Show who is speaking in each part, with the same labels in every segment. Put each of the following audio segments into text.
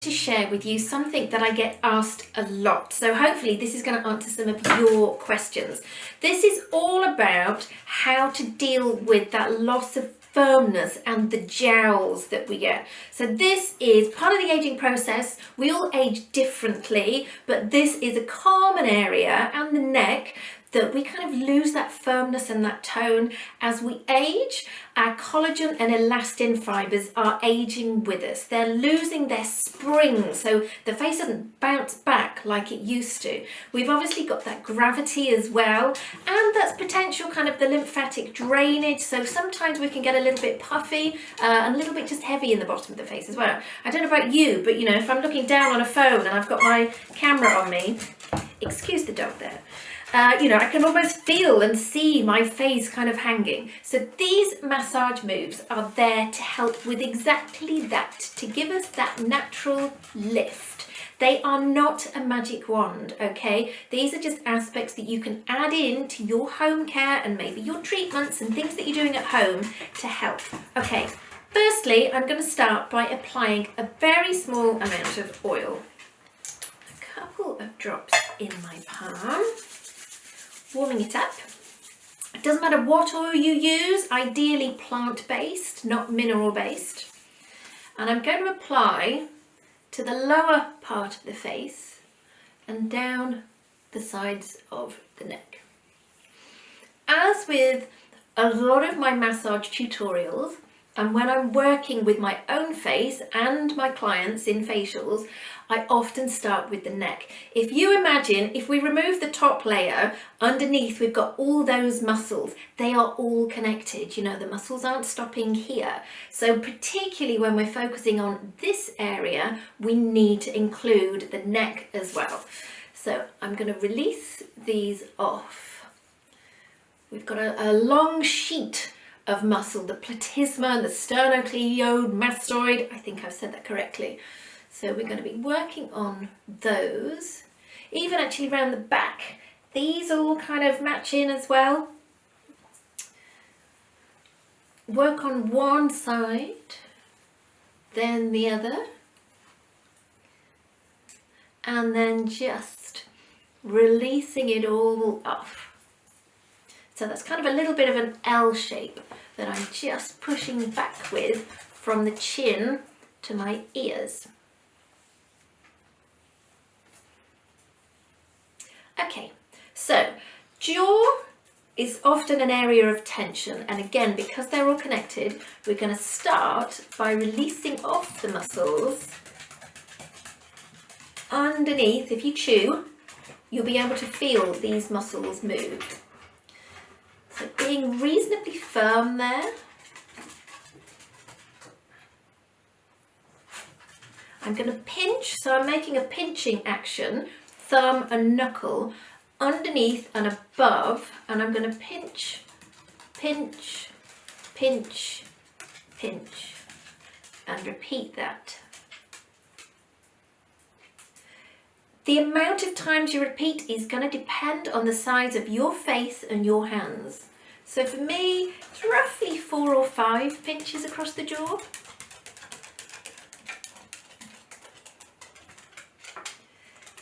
Speaker 1: to share with you something that I get asked a lot. So hopefully this is going to answer some of your questions. This is all about how to deal with that loss of firmness and the jowls that we get. So this is part of the aging process. We all age differently, but this is a common area, and the neck, that we kind of lose that firmness and that tone as we age. Our collagen and elastin fibers are aging with us. They're losing their spring, so the face doesn't bounce back like it used to. We've obviously got that gravity as well, and that's potential kind of the lymphatic drainage, so sometimes we can get a little bit puffy and a little bit just heavy in the bottom of the face as well. I don't know about you, but you know, if I'm looking down on a phone and I've got my camera on me, excuse the dog there, you know, I can almost feel and see my face kind of hanging. So these massage moves are there to help with exactly that, to give us that natural lift. They are not a magic wand, okay? These are just aspects that you can add in to your home care and maybe your treatments and things that you're doing at home to help. Okay, firstly, I'm going to start by applying a very small amount of oil. A couple of drops in my palm. Warming it up. It doesn't matter what oil you use, ideally plant-based, not mineral-based. And I'm going to apply to the lower part of the face and down the sides of the neck. As with a lot of my massage tutorials, and when I'm working with my own face and my clients in facials, I often start with the neck. If you imagine, if we remove the top layer, underneath we've got all those muscles. They are all connected. You know, the muscles aren't stopping here. So particularly when we're focusing on this area, we need to include the neck as well. So I'm going to release these off. We've got a long sheet of muscle, the platysma and the sternocleidomastoid. I think I've said that correctly. So we're going to be working on those. Even actually around the back, these all kind of match in as well. Work on one side, then the other, and then just releasing it all off. So that's kind of a little bit of an L shape that I'm just pushing back with from the chin to my ears. Okay, so jaw is often an area of tension, and again, because they're all connected, we're going to start by releasing off the muscles underneath. If you chew, you'll be able to feel these muscles move. So being reasonably firm there. I'm going to pinch, so I'm making a pinching action, thumb and knuckle underneath and above, and I'm going to pinch, pinch, pinch, pinch, and repeat that. The amount of times you repeat is going to depend on the size of your face and your hands. So for me, it's roughly 4 or 5 pinches across the jaw.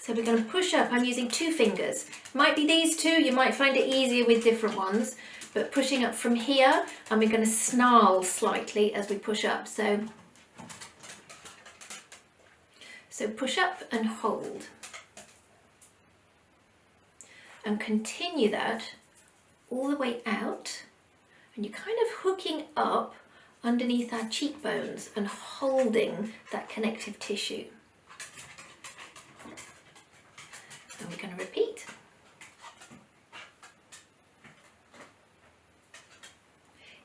Speaker 1: So we're going to push up. I'm using 2 fingers. Might be these 2, you might find it easier with different ones, but pushing up from here, and we're going to snarl slightly as we push up. So push up and hold. And continue that all the way out, and you're kind of hooking up underneath our cheekbones and holding that connective tissue. And we're going to repeat.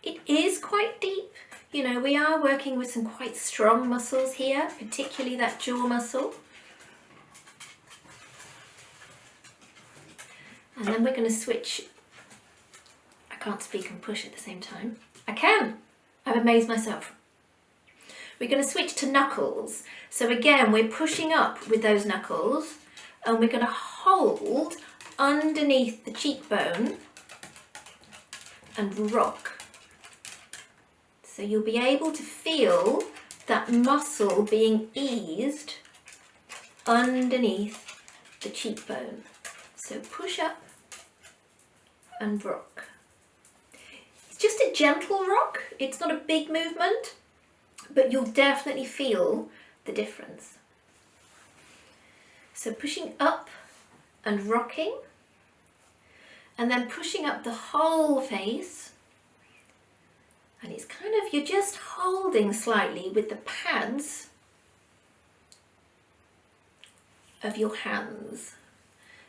Speaker 1: It is quite deep. You know, we are working with some quite strong muscles here, particularly that jaw muscle. And then we're going to switch. I can't speak and push at the same time. I can. I've amazed myself. We're going to switch to knuckles. So again, we're pushing up with those knuckles, and we're going to hold underneath the cheekbone and rock. So you'll be able to feel that muscle being eased underneath the cheekbone. So push up and rock. It's just a gentle rock. It's not a big movement, but you'll definitely feel the difference. So pushing up and rocking, and then pushing up the whole face. And it's kind of, you're just holding slightly with the pads of your hands.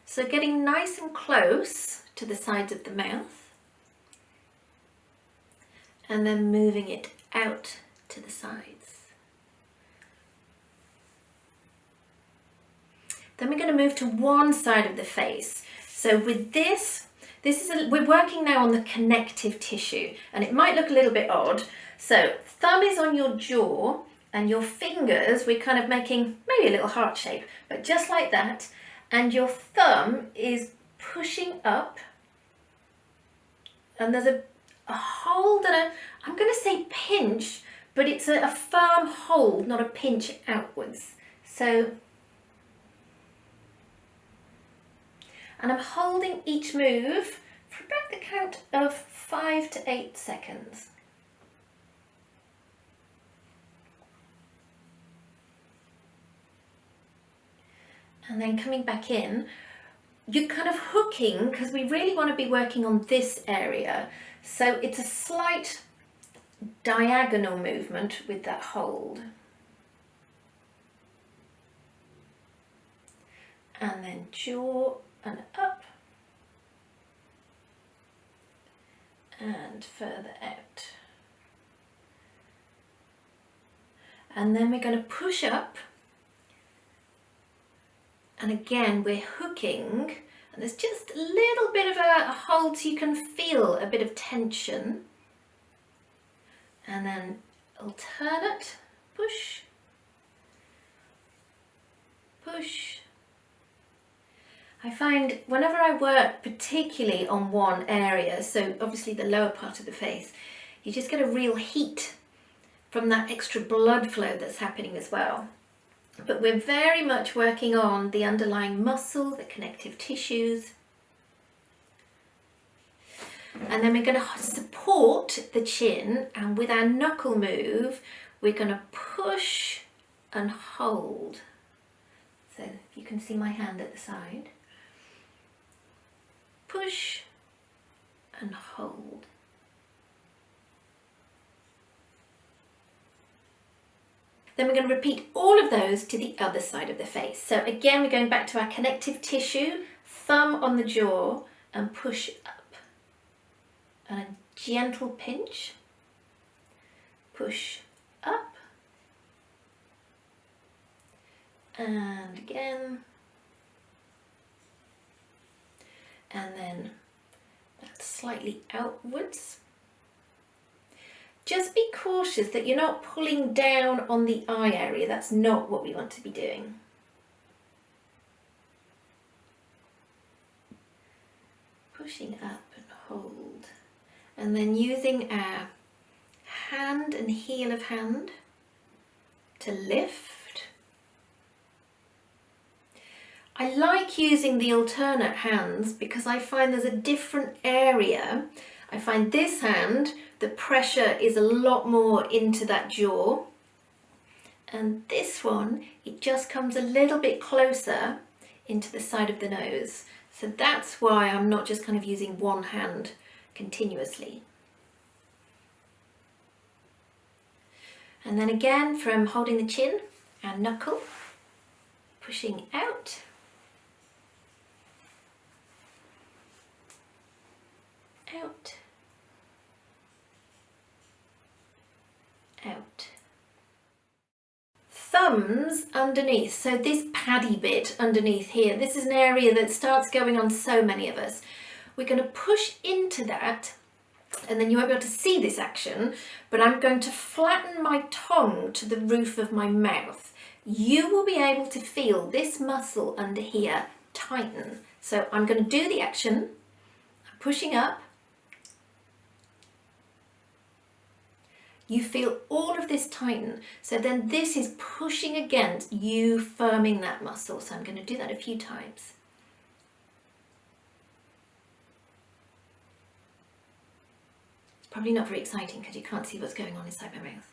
Speaker 1: So getting nice and close to the sides of the mouth, and then moving it out to the sides. Then we're going to move to one side of the face. So with this we're working now on the connective tissue, and it might look a little bit odd. So thumb is on your jaw, and your fingers, we're kind of making maybe a little heart shape, but just like that. And your thumb is pushing up, and there's a hold and I'm going to say pinch, but it's a firm hold, not a pinch outwards. So, and I'm holding each move for about the count of 5 to 8 seconds. And then coming back in, you're kind of hooking, because we really want to be working on this area. So it's a slight diagonal movement with that hold. And then jaw and up. And further out. And then we're going to push up. And again, we're hooking, and there's just a little bit of a hold so you can feel a bit of tension. And then alternate, push, push. I find whenever I work particularly on one area, so obviously the lower part of the face, you just get a real heat from that extra blood flow that's happening as well. But we're very much working on the underlying muscle, the connective tissues. And then we're going to support the chin, and with our knuckle move, we're going to push and hold. So you can see my hand at the side. Push and hold. Then we're going to repeat all of those to the other side of the face. So again, we're going back to our connective tissue, thumb on the jaw, and push up. And a gentle pinch, push up, and again, and then that's slightly outwards. Just be cautious that you're not pulling down on the eye area. That's not what we want to be doing. Pushing up and hold. And then using our hand and heel of hand to lift. I like using the alternate hands because I find there's a different area. I find this hand, the pressure is a lot more into that jaw. And this one, it just comes a little bit closer into the side of the nose. So that's why I'm not just kind of using one hand continuously. And then again, from holding the chin and knuckle, pushing out. Out. Out. Thumbs underneath, so this paddy bit underneath here, this is an area that starts going on so many of us. We're going to push into that, and then you won't be able to see this action, but I'm going to flatten my tongue to the roof of my mouth. You will be able to feel this muscle under here tighten. So I'm going to do the action, I'm pushing up. You feel all of this tighten. So then this is pushing against you firming that muscle. So I'm going to do that a few times. It's probably not very exciting because you can't see what's going on inside my mouth.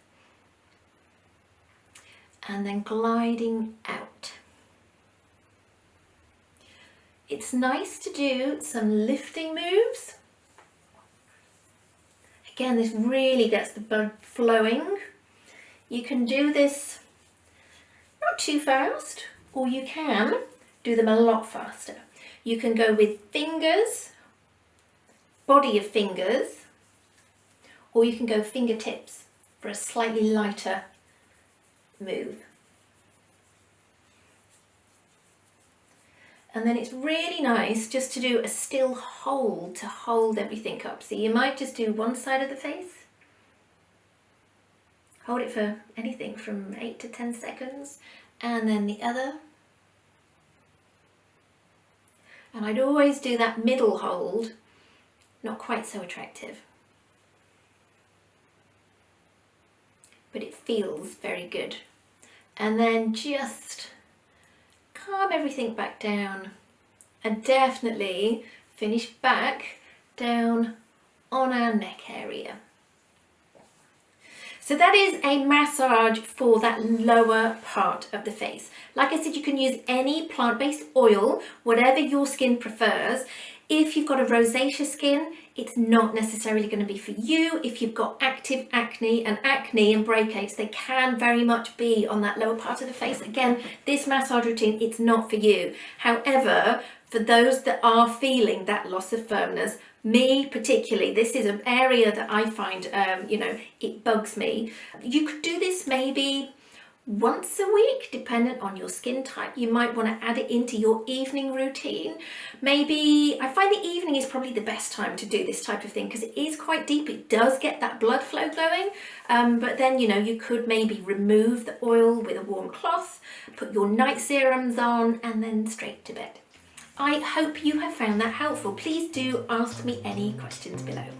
Speaker 1: And then gliding out. It's nice to do some lifting moves. Again, this really gets the blood flowing. You can do this not too fast, or you can do them a lot faster. You can go with fingers, body of fingers, or you can go fingertips for a slightly lighter move. And then it's really nice just to do a still hold to hold everything up. So you might just do one side of the face. Hold it for anything from 8 to 10 seconds. And then the other. And I'd always do that middle hold, not quite so attractive. But it feels very good. And then just calm everything back down and definitely finish back down on our neck area. So that is a massage for that lower part of the face. Like I said, you can use any plant-based oil, whatever your skin prefers. If you've got a rosacea skin, it's not necessarily going to be for you. If you've got active acne and breakouts, they can very much be on that lower part of the face. Again, this massage routine, it's not for you. However, for those that are feeling that loss of firmness, me particularly, this is an area that I find, it bugs me. You could do this maybe once a week, dependent on your skin type. You might want to add it into your evening routine. Maybe, I find the evening is probably the best time to do this type of thing because it is quite deep. It does get that blood flow going. But then, you could maybe remove the oil with a warm cloth, put your night serums on, and then straight to bed. I hope you have found that helpful. Please do ask me any questions below.